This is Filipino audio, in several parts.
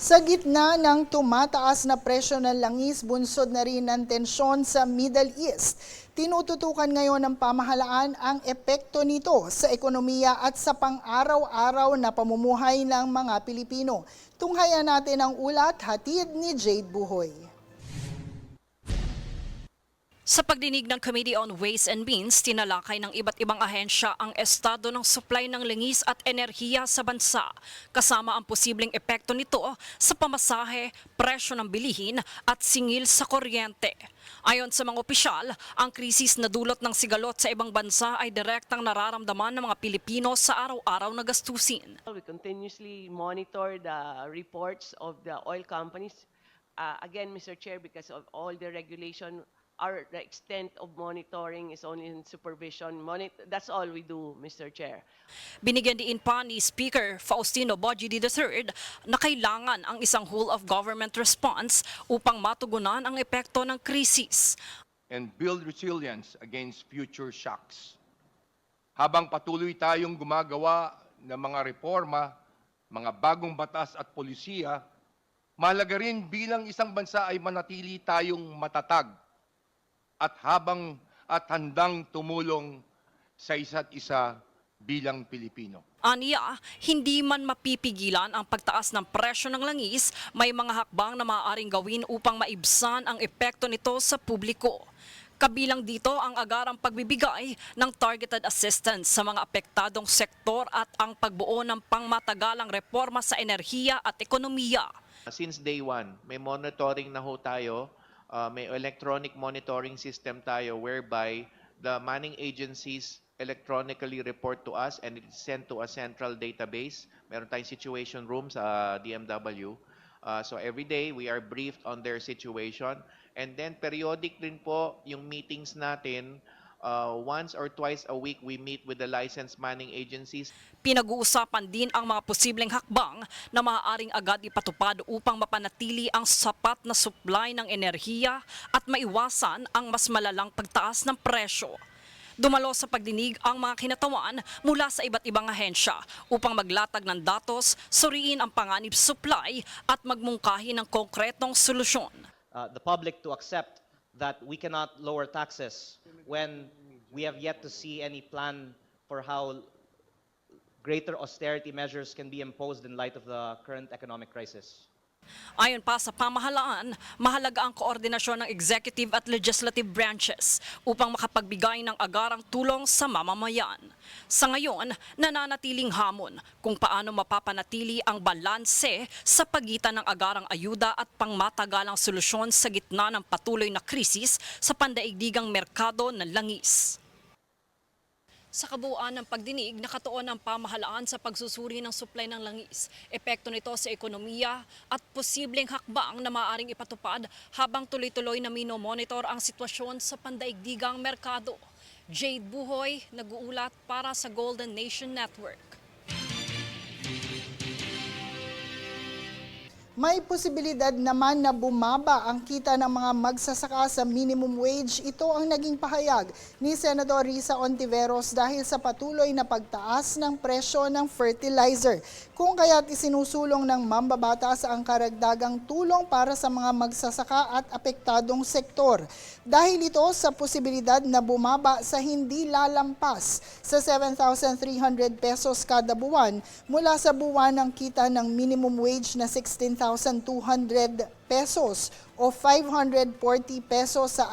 Sa gitna ng tumataas na presyo ng langis, bunsod na rin ng tensyon sa Middle East. Tinututukan ngayon ng pamahalaan ang epekto nito sa ekonomiya at sa pang-araw-araw na pamumuhay ng mga Pilipino. Tunghayan natin ang ulat, hatid ni Jade Buhoy. Sa pagdinig ng Committee on Ways and Means, tinalakay ng iba't ibang ahensya ang estado ng supply ng langis at enerhiya sa bansa, kasama ang posibleng epekto nito sa pamasahe, presyo ng bilihin at singil sa kuryente. Ayon sa mga opisyal, ang krisis na dulot ng sigalot sa ibang bansa ay direktang nararamdaman ng mga Pilipino sa araw-araw na gastusin. We continuously monitor the reports of the oil companies. Again, Mr. Chair, because of all the regulation, the extent of monitoring is only in supervision. That's all we do, Mr. Chair. Binigyan diin pa ni Speaker Faustino Bojidi III na kailangan ang isang whole-of-government response upang matugunan ang epekto ng krisis. And build resilience against future shocks. Habang patuloy tayong gumagawa ng mga reforma, mga bagong batas at polisiya, mahalaga rin bilang isang bansa ay manatili tayong matatag at handang tumulong sa isa't isa bilang Pilipino. Aniya, hindi man mapipigilan ang pagtaas ng presyo ng langis, may mga hakbang na maaaring gawin upang maibsan ang epekto nito sa publiko. Kabilang dito ang agarang pagbibigay ng targeted assistance sa mga apektadong sektor at ang pagbuo ng pangmatagalang reforma sa enerhiya at ekonomiya. Since day one, may monitoring na ho tayo. May electronic monitoring system tayo whereby the manning agencies electronically report to us and it's sent to a central database. Meron tayong situation room sa DMW. So every day we are briefed on their situation and then periodic din po yung meetings natin. Once or twice a week we meet with the licensed manning agencies. Pinag-uusapan din ang mga posibleng hakbang na maaaring agad ipatupad upang mapanatili ang sapat na supply ng enerhiya at maiwasan ang mas malalang pagtaas ng presyo. Dumalo sa pagdinig ang mga kinatawan mula sa iba't ibang ahensya upang maglatag ng datos, suriin ang panganib supply at magmungkahi ng konkretong solusyon. The public to accept that we cannot lower taxes when we have yet to see any plan for how greater austerity measures can be imposed in light of the current economic crisis. Ayon pa sa pamahalaan, mahalaga ang koordinasyon ng executive at legislative branches upang makapagbigay ng agarang tulong sa mamamayan. Sa ngayon, nananatiling hamon kung paano mapapanatili ang balanse sa pagitan ng agarang ayuda at pangmatagalang solusyon sa gitna ng patuloy na krisis sa pandaigdigang merkado ng langis. Sa kabuuan ng pagdinig, nakatuon ang pamahalaan sa pagsusuri ng supply ng langis, epekto nito sa ekonomiya at posibleng hakbang na maaaring ipatupad habang tuloy-tuloy na minomonitor ang sitwasyon sa pandaigdigang merkado. Jade Buhoy, nag-uulat para sa Golden Nation Network. May posibilidad naman na bumaba ang kita ng mga magsasaka sa minimum wage. Ito ang naging pahayag ni Senador Risa Ontiveros dahil sa patuloy na pagtaas ng presyo ng fertilizer. Kung kaya't isinusulong ng mambabatas ang karagdagang tulong para sa mga magsasaka at apektadong sektor. Dahil ito sa posibilidad na bumaba sa hindi lalampas sa 7,300 pesos kada buwan mula sa buwan ng kita ng minimum wage na 16,200 pesos o 540 pesos sa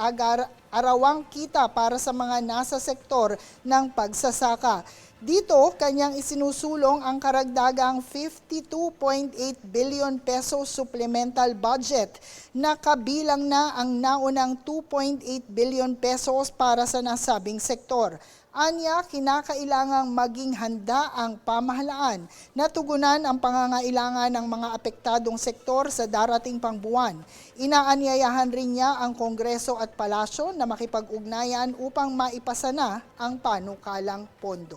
arawang kita para sa mga nasa sektor ng pagsasaka. Dito, kanyang isinusulong ang karagdagang 52.8 billion pesos supplemental budget na kabilang na ang naunang 2.8 billion pesos para sa nasabing sektor. Anya, kinakailangang maging handa ang pamahalaan na tugunan ang pangangailangan ng mga apektadong sektor sa darating pang buwan. Inaanyayahan rin niya ang Kongreso at Palasyo na makipag-ugnayan upang maipasa na ang panukalang pondo.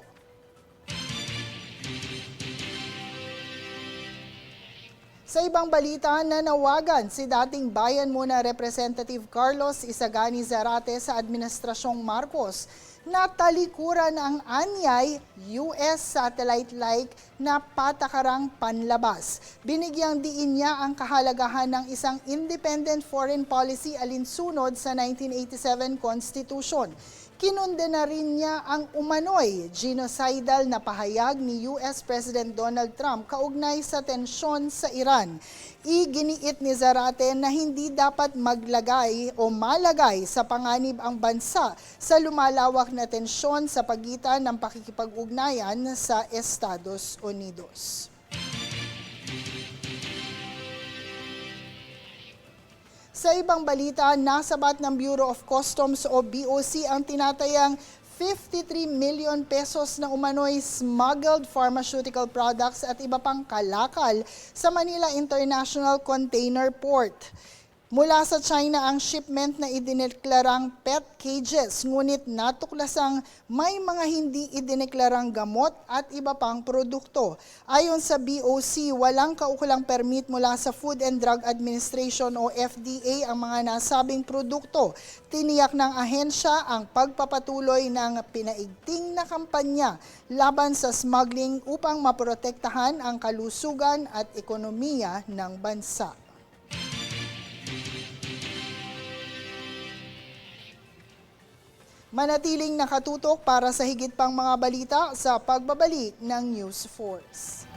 Sa ibang balita, nanawagan si dating Bayan Muna Representative Carlos Isagani Zarate sa Administrasyong Marcos na talikuran ang anyay US satellite-like na patakarang panlabas. Binigyang diin niya ang kahalagahan ng isang independent foreign policy alinsunod sa 1987 Constitution. Kinundena rin niya ang umano'y genocidal na pahayag ni US President Donald Trump kaugnay sa tensyon sa Iran. Iginiit ni Zarate na hindi dapat maglagay o malagay sa panganib ang bansa sa lumalawak na tensyon sa pagitan ng pakikipag-ugnayan sa Estados Unidos. Sa ibang balita, nasabat ng Bureau of Customs o BOC ang tinatayang 53 million pesos na umano'y smuggled pharmaceutical products at iba pang kalakal sa Manila International Container Port. Mula sa China ang shipment na idineklarang pet cages, ngunit natuklasang may mga hindi idineklarang gamot at iba pang produkto. Ayon sa BOC, walang kaukulang permit mula sa Food and Drug Administration o FDA ang mga nasabing produkto. Tiniyak ng ahensya ang pagpapatuloy ng pinaigting na kampanya laban sa smuggling upang maprotektahan ang kalusugan at ekonomiya ng bansa. Manatiling nakatutok para sa higit pang mga balita sa pagbabalik ng News Force.